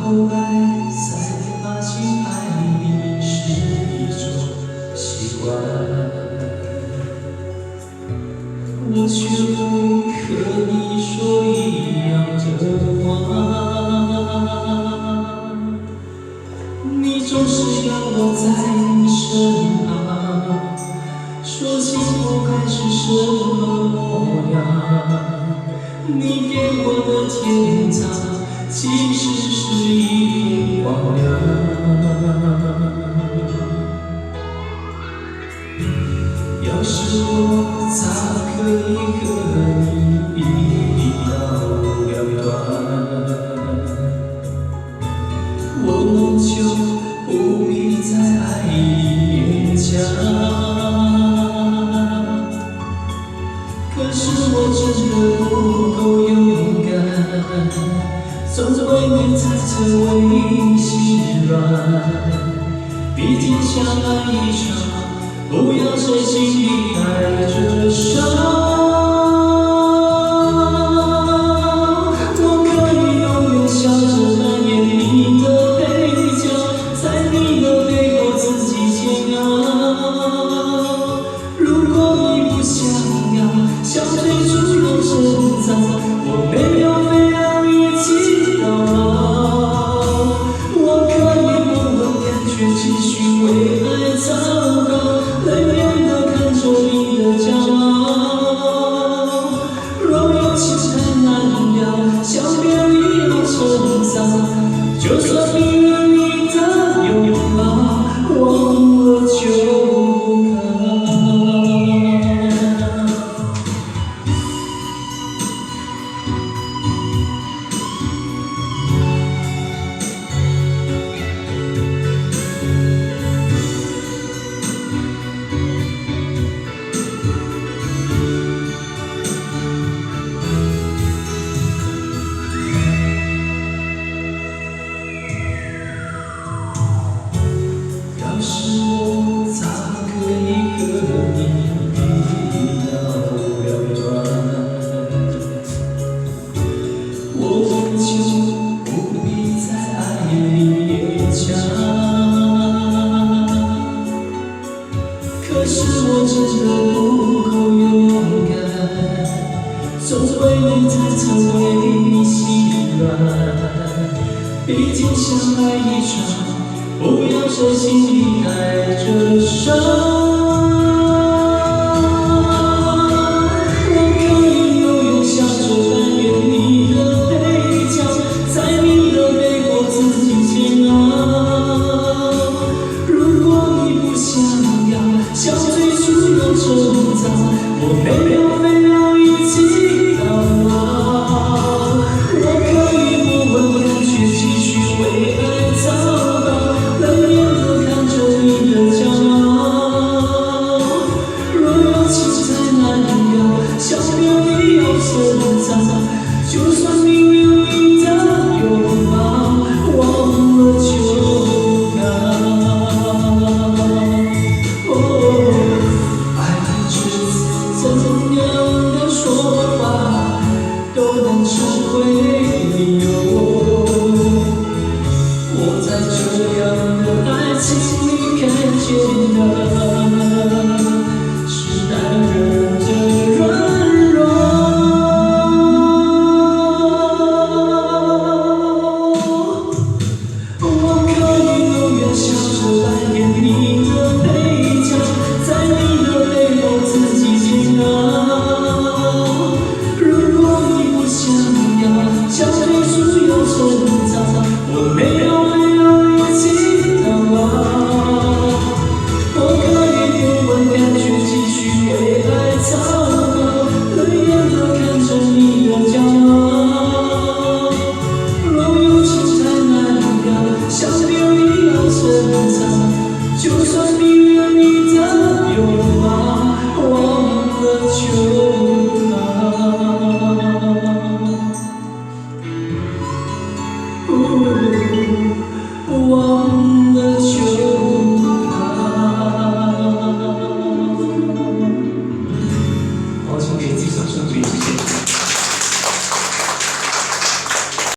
后来才发现爱你是一种习惯，我学会和你说一样的话，你总是要我在你身旁，说幸福该是什么模样？你给我的天堂，其实是一片荒凉。要是我咋可以和你一刀两断？我们就不必在爱里勉强。可是我真的不够勇敢，总为你猜测为心软。毕竟相爱一场，不要谁心里带着伤。我可以永远笑着扮演你的配角，在你的背后自己煎熬。如果你不想要，想退出又深造，我没有非要一起到老。我可以不问感觉，继续为爱糟糕，冷眼地看着你的骄傲。若有情太难了，想别离要趁早，就算迷了你的拥抱，忘了就要是我咋可以和你一刀两断？我们就不必在爱里勉强。可是我真的不够勇敢，总为你猜测为心软。毕竟相爱一场，不要谁心里带着伤。